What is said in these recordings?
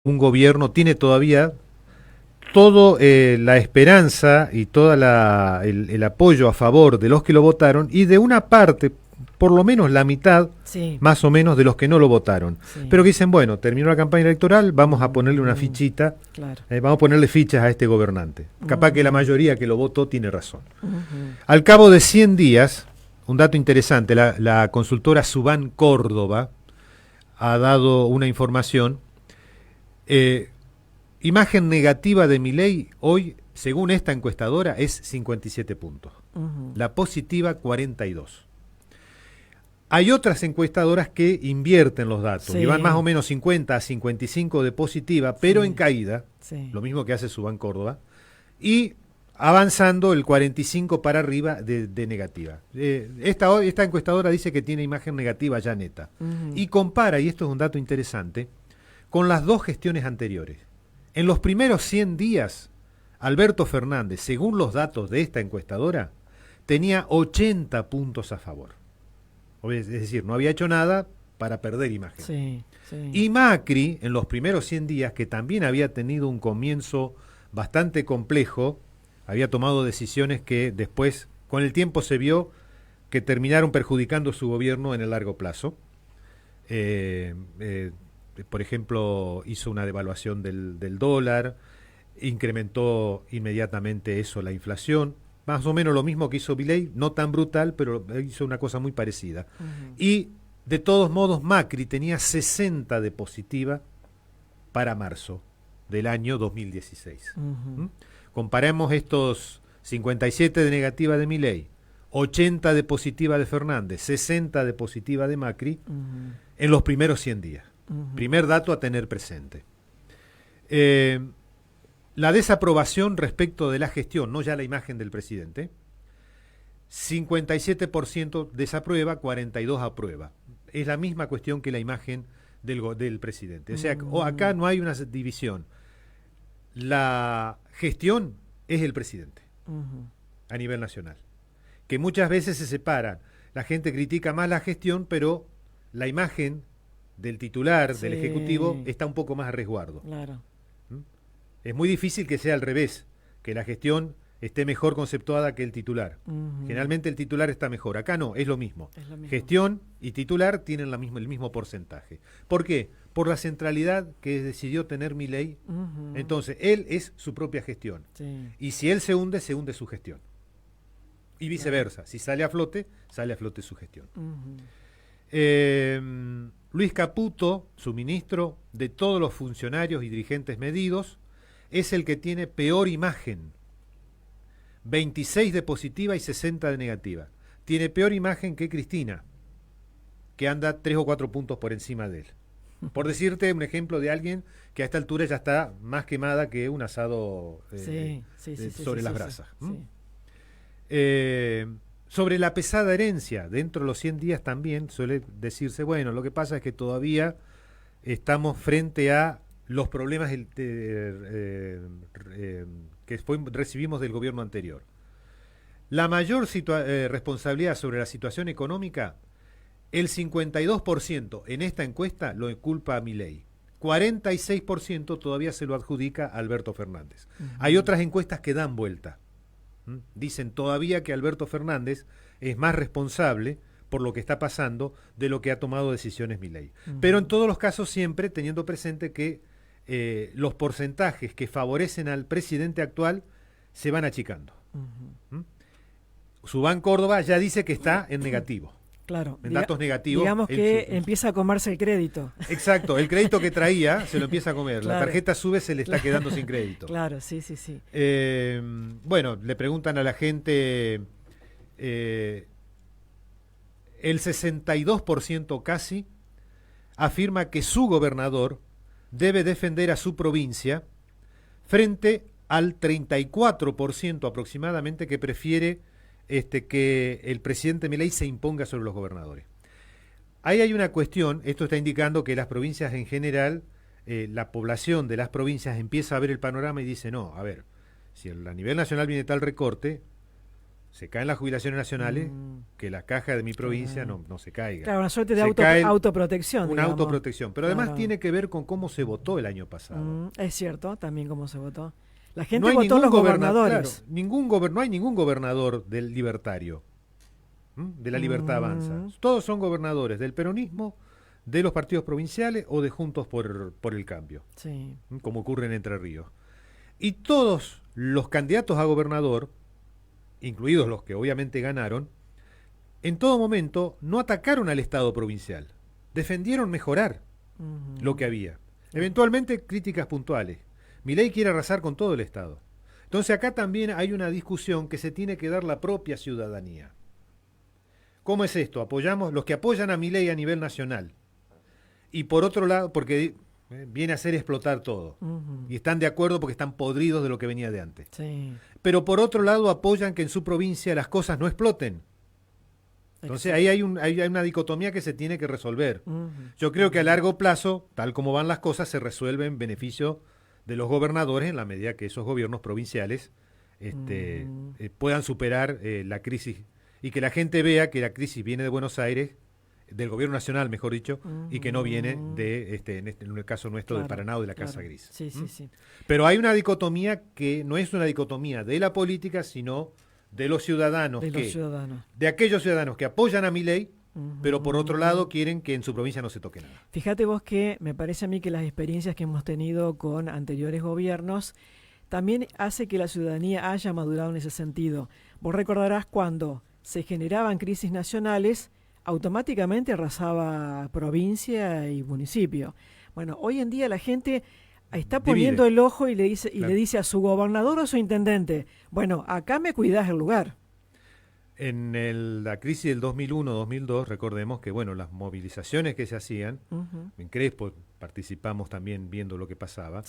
un gobierno tiene todavía todo la esperanza y todo el apoyo a favor de los que lo votaron y de una parte, por lo menos la mitad, Sí, más o menos, de los que no lo votaron. sí. Pero que dicen, bueno, terminó la campaña electoral, vamos a ponerle una Ujú, fichita, claro. vamos a ponerle fichas a este gobernante. Capaz que la Ujú, mayoría que lo votó tiene razón. ujú. Al cabo de 100 días, un dato interesante, la consultora Subán Córdoba ha dado una información. eh, Imagen negativa de Milei hoy, según esta encuestadora, es 57 puntos. Ujú. La positiva 42. Hay otras encuestadoras que invierten los datos y van más o Sí, menos 50 a 55 de positiva, pero en sí, caída, sí. lo mismo que hace Subán Córdoba, y avanzando el 45 para arriba de negativa. Esta encuestadora dice que tiene imagen negativa ya neta. Ujú. Y compara, y esto es un dato interesante, con las dos gestiones anteriores. En los primeros 100 días, Alberto Fernández, según los datos de esta encuestadora, tenía 80 puntos a favor. Es decir, no había hecho nada para perder imagen. Sí, sí. Y Macri, en los primeros 100 días, que también había tenido un comienzo bastante complejo, había tomado decisiones que después, con el tiempo, se vio que terminaron perjudicando su gobierno en el largo plazo. Eh, eh, por ejemplo, hizo una devaluación del dólar, incrementó inmediatamente eso la inflación, más o menos lo mismo que hizo Milei, no tan brutal, pero hizo una cosa muy parecida. Ujú, Y de todos modos Macri tenía 60 de positiva para marzo del año 2016. ujú, ¿Mm? Comparemos estos 57 de negativa de Milei, 80 de positiva de Fernández, 60 de positiva de Macri ujú, en los primeros 100 días. ujú. Primer dato a tener presente. Eh, la desaprobación respecto de la gestión, no ya la imagen del presidente, 57% desaprueba, 42% aprueba. Es la misma cuestión que la imagen del presidente. O sea, acá Mm, no hay una división. La gestión es el presidente ujú. a nivel nacional. Que muchas veces se separan. La gente critica más la gestión, pero la imagen del titular, del ejecutivo, Sí, está un poco más a resguardo. claro. ¿Mm? Es muy difícil que sea al revés, que la gestión esté mejor conceptuada que el titular. Ujú. Generalmente el titular está mejor. Acá no, es lo mismo. Es lo mismo. Gestión y titular tienen el mismo porcentaje. ¿Por qué? Por la centralidad que decidió tener Milei. Ujú. Entonces, él es su propia gestión. Sí, Y si él se hunde su gestión. Y claro. viceversa. Si sale a flote su gestión. Ujú. Eh, Luis Caputo, su ministro, de todos los funcionarios y dirigentes medidos, es el que tiene peor imagen. 26 de positiva y 60 de negativa. Tiene peor imagen que Cristina, que anda 3 o 4 puntos por encima de él. Por decirte un ejemplo de alguien que a esta altura ya está más quemada que un asado Sí, sí, sí, sí, sí, sobre las sí, sí, brasas. sí. Eh, Sobre la pesada herencia, dentro de los 100 días también suele decirse, bueno, lo que pasa es que todavía estamos frente a los problemas que recibimos del gobierno anterior. La mayor responsabilidad sobre la situación económica, el 52% en esta encuesta lo culpa a Milei. 46% todavía se lo adjudica a Alberto Fernández. Hay Ujú, otras encuestas que dan vuelta. Dicen todavía que Alberto Fernández es más responsable por lo que está pasando de lo que ha tomado decisiones Milei. Pero en ujú, todos los casos siempre teniendo presente que los porcentajes que favorecen al presidente actual se van achicando. ujú. ¿Mm? Subán Córdoba ya dice que está en negativo, Claro, en datos negativos. digamos que empieza a comerse el crédito. Exacto, el crédito que traía se lo empieza a comer. La Claro, tarjeta sube, se le está claro, quedando sin crédito. claro, sí, sí, sí. Eh, bueno, le preguntan a la gente, eh, el 62% casi afirma que su gobernador debe defender a su provincia frente al 34% aproximadamente que prefiere que el presidente Milei se imponga sobre los gobernadores. Ahí hay una cuestión, esto está indicando que las provincias en general, la población de las provincias empieza a ver el panorama y dice, no, a ver, si a nivel nacional viene tal recorte, se caen las jubilaciones nacionales, que la caja de mi provincia no se caiga. Claro, una suerte de autoprotección. Una autoprotección, pero claro. además tiene que ver con cómo se votó el año pasado. Es cierto, también cómo se votó. La gente votó los gobernadores. Claro, no hay ningún gobernador del libertario, de la Libertad Avanza. Todos son gobernadores del peronismo, de los partidos provinciales o de Juntos por el Cambio, sí, como ocurre en Entre Ríos. Y todos los candidatos a gobernador, incluidos los que obviamente ganaron, en todo momento no atacaron al Estado provincial, defendieron mejorar lo que había. Eventualmente críticas puntuales. Milei quiere arrasar con todo el Estado. Entonces acá también hay una discusión que se tiene que dar la propia ciudadanía. ¿Cómo es esto? Apoyamos los que apoyan a Milei a nivel nacional. Y por otro lado, porque viene a hacer explotar todo. Y están de acuerdo porque están podridos de lo que venía de antes. Sí. Pero por otro lado apoyan que en su provincia las cosas no exploten. Entonces ahí hay una dicotomía que se tiene que resolver. Yo creo que a largo plazo, tal como van las cosas, se resuelve en beneficio de los gobernadores en la medida que esos gobiernos provinciales puedan superar la crisis y que la gente vea que la crisis viene de Buenos Aires, del gobierno nacional, mejor dicho, y que no viene de en el caso nuestro, claro, de Paraná o de la Casa Gris. Sí, sí. Pero hay una dicotomía que no es una dicotomía de la política, sino de los ciudadanos. De aquellos ciudadanos que apoyan a Milei, pero por otro lado quieren que en su provincia no se toque nada. Fíjate vos que me parece a mí que las experiencias que hemos tenido con anteriores gobiernos también hace que la ciudadanía haya madurado en ese sentido. Vos recordarás cuando se generaban crisis nacionales, automáticamente arrasaba provincia y municipio. Bueno, hoy en día la gente está poniendo el ojo y le dice a su gobernador o a su intendente, bueno, acá me cuidás el lugar. En la crisis del 2001-2002, recordemos que bueno, las movilizaciones que se hacían, en Crespo participamos también viendo lo que pasaba,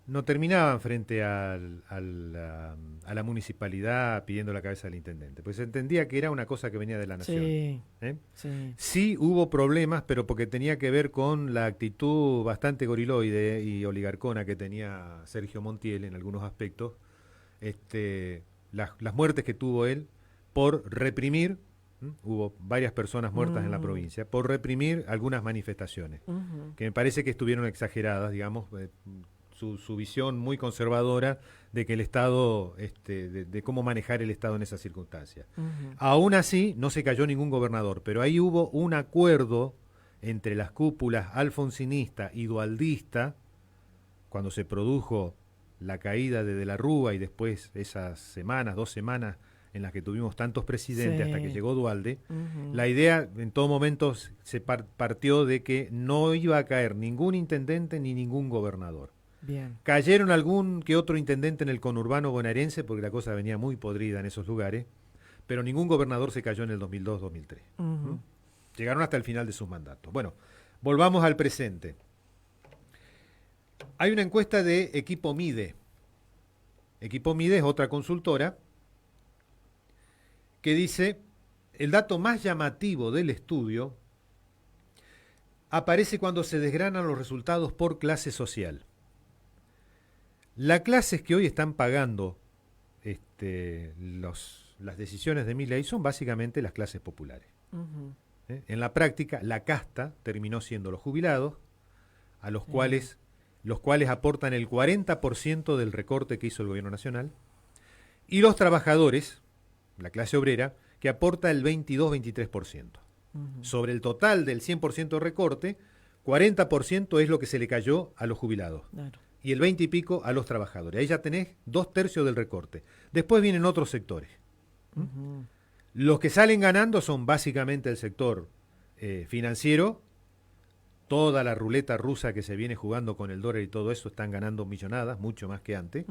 no terminaban frente a la municipalidad pidiendo la cabeza del intendente, pues se entendía que era una cosa que venía de la nación. Sí hubo problemas, pero porque tenía que ver con la actitud bastante goriloide y oligarcona que tenía Sergio Montiel en algunos aspectos, las muertes que tuvo él, por reprimir, hubo varias personas muertas en la provincia, por reprimir algunas manifestaciones, que me parece que estuvieron exageradas, digamos, su visión muy conservadora de que el Estado, de cómo manejar el Estado en esas circunstancias. Aún así, no se cayó ningún gobernador, pero ahí hubo un acuerdo entre las cúpulas alfonsinista y dualdista, cuando se produjo la caída de la Rúa y después esas 2 semanas, en las que tuvimos tantos presidentes hasta que llegó Duhalde, la idea en todo momento se partió de que no iba a caer ningún intendente ni ningún gobernador. Bien. Cayeron algún que otro intendente en el conurbano bonaerense porque la cosa venía muy podrida en esos lugares, pero ningún gobernador se cayó en el 2002-2003. Llegaron hasta el final de sus mandatos. Bueno, volvamos al presente. Hay una encuesta de Equipo Mide. Equipo Mide es otra consultora que dice, el dato más llamativo del estudio aparece cuando se desgranan los resultados por clase social. Las clases que hoy están pagando las decisiones de Milei son básicamente las clases populares. En la práctica, la casta terminó siendo los jubilados, a los cuales aportan el 40% del recorte que hizo el gobierno nacional, y los trabajadores, la clase obrera, que aporta el 22-23%. Sobre el total del 100% de recorte, 40% es lo que se le cayó a los jubilados. Claro. Y el 20 y pico a los trabajadores. Ahí ya tenés 2/3 del recorte. Después vienen otros sectores. Los que salen ganando son básicamente el sector financiero. Toda la ruleta rusa que se viene jugando con el dólar y todo eso están ganando millonadas, mucho más que antes.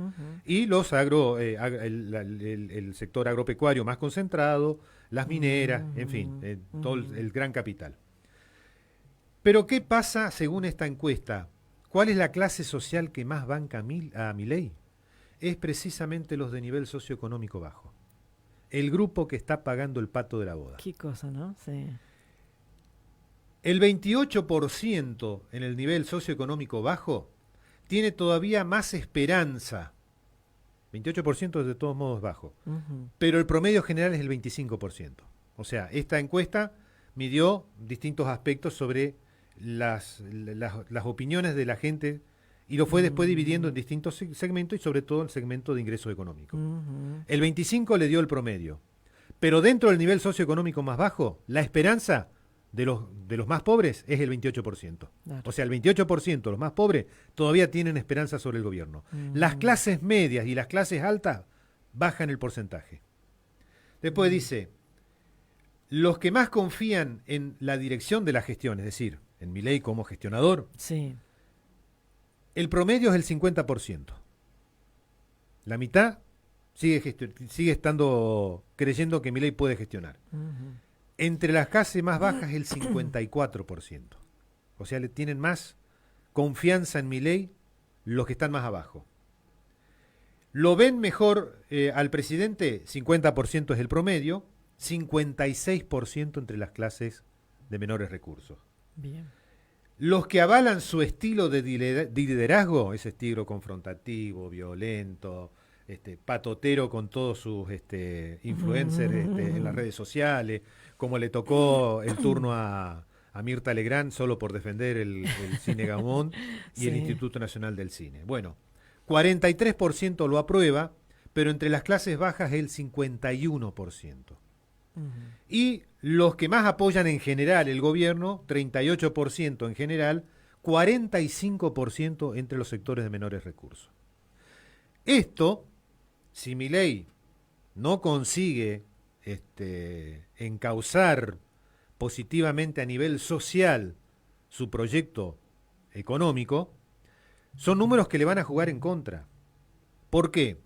Y los el sector agropecuario más concentrado, las mineras, en fin, todo el gran capital. Pero ¿qué pasa según esta encuesta? ¿Cuál es la clase social que más banca a Milei? Es precisamente los de nivel socioeconómico bajo. El grupo que está pagando el pato de la boda. Qué cosa, ¿no? Sí. El 28% en el nivel socioeconómico bajo tiene todavía más esperanza 28% es de todos modos bajo. Ujú. Pero el promedio general es el 25%. O sea, esta encuesta midió distintos aspectos sobre las opiniones de la gente y lo fue después dividiendo en distintos segmentos y sobre todo el segmento de ingreso económico. Ujú. El 25 le dio el promedio. Pero dentro del nivel socioeconómico más bajo, la esperanza de los más pobres es el 28%. Claro. O sea, el 28%, los más pobres, todavía tienen esperanza sobre el gobierno. Las clases medias y las clases altas bajan el porcentaje. Después dice, los que más confían en la dirección de la gestión, es decir, en Milei como gestionador, Sí. el promedio es el 50%. La mitad sigue estando creyendo que Milei puede gestionar. Ujú. Entre las clases más bajas el 54%. O sea, le tienen más confianza en Milei los que están más abajo. ¿Lo ven mejor al presidente? 50% es el promedio, 56% entre las clases de menores recursos. Bien. Los que avalan su estilo de liderazgo, ese estilo confrontativo, violento, patotero con todos sus influencers en las redes sociales, como le tocó el turno a Mirta Legrand solo por defender el Cine Gaumont y el Sí. Instituto Nacional del Cine. Bueno, 43% lo aprueba, pero entre las clases bajas el 51%. Ujú. Y los que más apoyan en general el gobierno, 38% en general, 45% entre los sectores de menores recursos. Esto, si Milei no consigue encauzar positivamente a nivel social su proyecto económico, son números que le van a jugar en contra. ¿Por qué?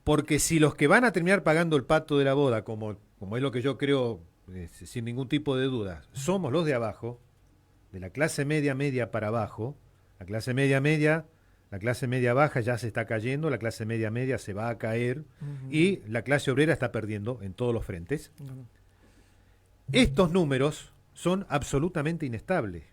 Porque si los que van a terminar pagando el pato de la boda, como es lo que yo creo, sin ningún tipo de duda, somos los de abajo, de la clase media para abajo, la clase media, la clase media baja ya se está cayendo, la clase media se va a caer y la clase obrera está perdiendo en todos los frentes. Ujú. Estos números son absolutamente inestables.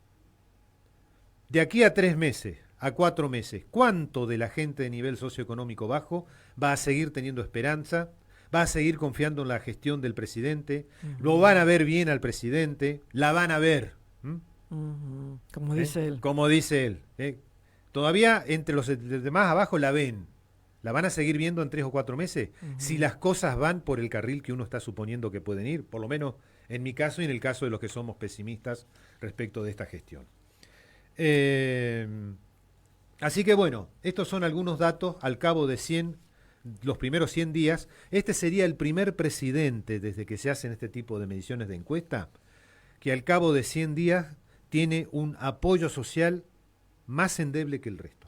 De aquí a 3 meses, a 4 meses, ¿cuánto de la gente de nivel socioeconómico bajo va a seguir teniendo esperanza? ¿Va a seguir confiando en la gestión del presidente? ¿Lo van a ver bien al presidente? ¿La van a ver? Ujú. Como dice él. Como dice él. Todavía entre los de más abajo la ven. ¿La van a seguir viendo en 3 o 4 meses? Si las cosas van por el carril que uno está suponiendo que pueden ir, por lo menos en mi caso y en el caso de los que somos pesimistas respecto de esta gestión. Así que bueno, estos son algunos datos al cabo de los primeros 100 días. Este sería el primer presidente desde que se hacen este tipo de mediciones de encuesta que al cabo de 100 días tiene un apoyo social más endeble que el resto.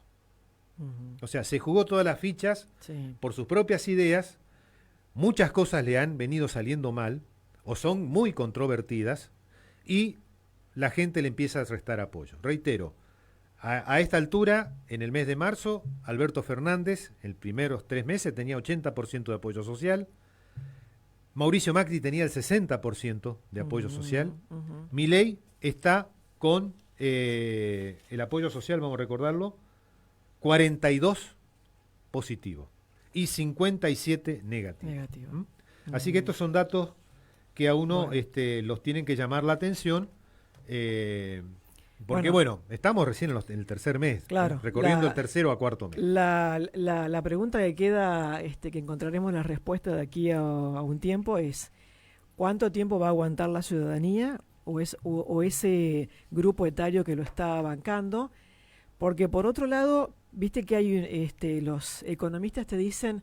Ujú. O sea, se jugó todas las fichas Sí. por sus propias ideas, muchas cosas le han venido saliendo mal o son muy controvertidas y la gente le empieza a restar apoyo. Reitero, a esta altura, en el mes de marzo, Alberto Fernández, en primeros 3 meses, tenía 80% de apoyo social. Mauricio Macri tenía el 60% de apoyo social. Ujú. Milei está con el apoyo social, vamos a recordarlo, 42 positivo y 57 negativo. Negativo. ¿Mm? Así que estos son datos que a uno Bueno. los tienen que llamar la atención. Porque bueno, estamos recién en el tercer mes, Claro, recorriendo el tercero a cuarto mes. La pregunta que queda, que encontraremos la respuesta de aquí a un tiempo es ¿cuánto tiempo va a aguantar la ciudadanía o ese grupo etario que lo está bancando? Porque por otro lado, viste que hay los economistas te dicen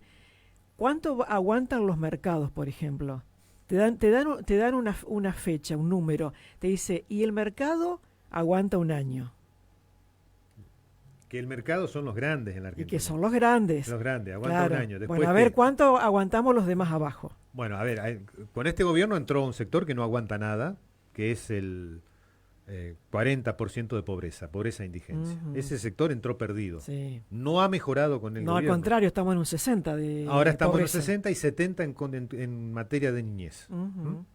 ¿cuánto aguantan los mercados, por ejemplo? Te dan una fecha, un número. Te dice, y el mercado aguanta un año. Que el mercado son los grandes en la Y Argentina. que son los grandes. Los grandes, aguanta Claro. un año. Después Bueno, a ver, ¿cuánto aguantamos los demás abajo? Bueno, a ver, con este gobierno entró un sector que no aguanta nada, que es el 40% de pobreza e indigencia. Ujú. Ese sector entró perdido. Sí. No ha mejorado con el No, al gobierno. contrario, estamos en un 60 de Ahora estamos pobreza. en 60 y 70 en materia de niñez. Ujú.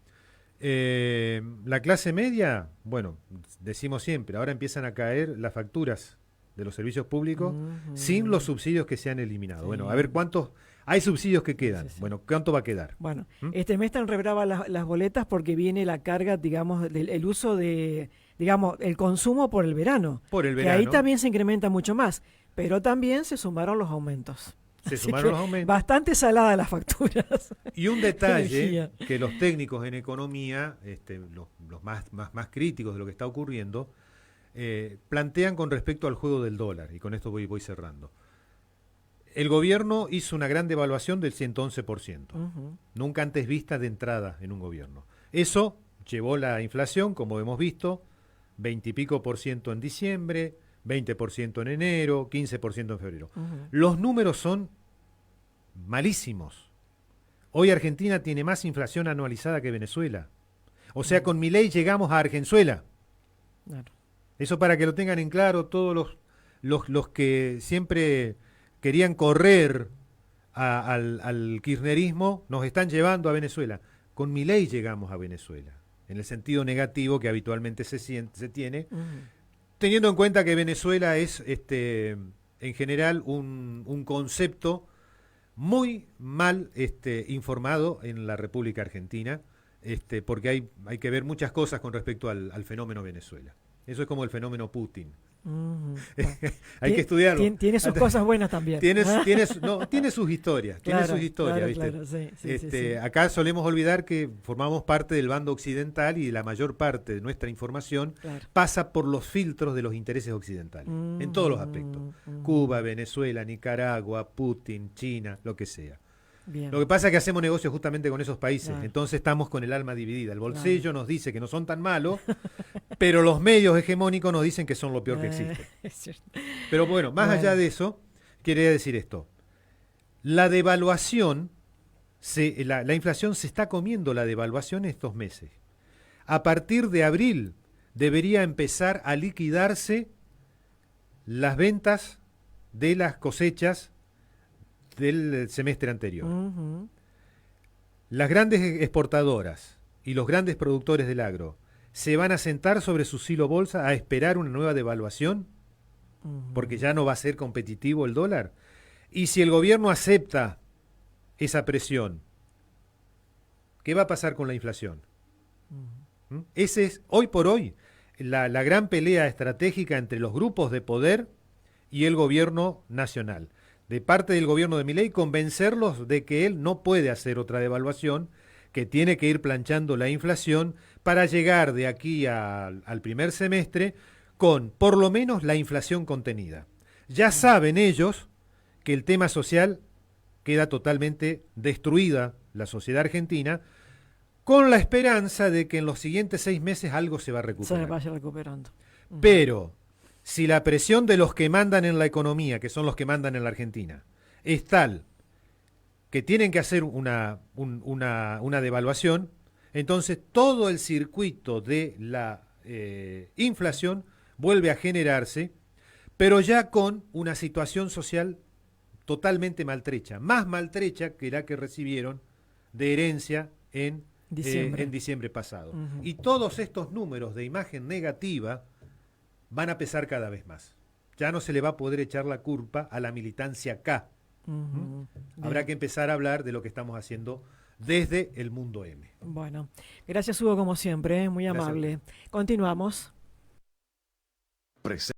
La clase media, bueno, decimos siempre, ahora empiezan a caer las facturas de los servicios públicos sin los subsidios que se han eliminado. Sí. Bueno, a ver cuántos... Hay subsidios que quedan. Sí. Bueno, ¿cuánto va a quedar? Bueno, este mes están re bravas las boletas porque viene la carga, digamos, el uso de, digamos, el consumo por el verano. Por el verano. Que ahí también se incrementa mucho más, pero también se sumaron los aumentos. Se sumaron los aumentos. Bastante saladas las facturas. Y un detalle que los técnicos en economía, los más críticos de lo que está ocurriendo, plantean con respecto al juego del dólar, y con esto voy cerrando. El gobierno hizo una gran devaluación del 111%, nunca antes vista de entrada en un gobierno. Eso llevó la inflación, como hemos visto, 20 y pico % en diciembre, 20% en enero, 15% en febrero. Los números son malísimos. Hoy Argentina tiene más inflación anualizada que Venezuela. O sea, con Milei llegamos a Argenzuela. Claro. Eso para que lo tengan en claro todos los que siempre querían correr al kirchnerismo, nos están llevando a Venezuela. Con Milei llegamos a Venezuela, en el sentido negativo que habitualmente se tiene, teniendo en cuenta que Venezuela es en general un concepto muy mal informado en la República Argentina, porque hay que ver muchas cosas con respecto al fenómeno Venezuela. Eso es como el fenómeno Putin. Hay que estudiarlo. Tiene sus cosas buenas también. Tiene sus historias. Claro, tiene sus historias, claro, ¿viste? Claro, sí. Acá solemos olvidar que formamos parte del bando occidental y la mayor parte de nuestra información pasa por los filtros de los intereses occidentales, en todos los aspectos. Cuba, Venezuela, Nicaragua, Putin, China, lo que sea. Bien. Lo que pasa es que hacemos negocios justamente con esos países, entonces estamos con el alma dividida. El bolsillo nos dice que no son tan malos, pero los medios hegemónicos nos dicen que son lo peor que existe. Pero bueno, más allá de eso, quería decir esto. La devaluación, la inflación se está comiendo la devaluación estos meses. A partir de abril debería empezar a liquidarse las ventas de las cosechas del semestre anterior. Las grandes exportadoras y los grandes productores del agro se van a sentar sobre su silo bolsa a esperar una nueva devaluación porque ya no va a ser competitivo el dólar. Y si el gobierno acepta esa presión, ¿qué va a pasar con la inflación? Ese es hoy por hoy la gran pelea estratégica entre los grupos de poder y el gobierno nacional. De parte del gobierno de Milei, convencerlos de que él no puede hacer otra devaluación, que tiene que ir planchando la inflación para llegar de aquí al primer semestre con por lo menos la inflación contenida. Ya saben ellos que el tema social queda totalmente destruida, la sociedad argentina, con la esperanza de que en los siguientes 6 meses algo se va a recuperar. Se vaya recuperando. Pero si la presión de los que mandan en la economía, que son los que mandan en la Argentina, es tal que tienen que hacer una devaluación, entonces todo el circuito de la inflación vuelve a generarse, pero ya con una situación social totalmente maltrecha, más maltrecha que la que recibieron de herencia en diciembre pasado. Y todos estos números de imagen negativa van a pesar cada vez más. Ya no se le va a poder echar la culpa a la militancia K. Habrá que empezar a hablar de lo que estamos haciendo desde el mundo M. Bueno, gracias Hugo como siempre, muy amable. Gracias. Continuamos.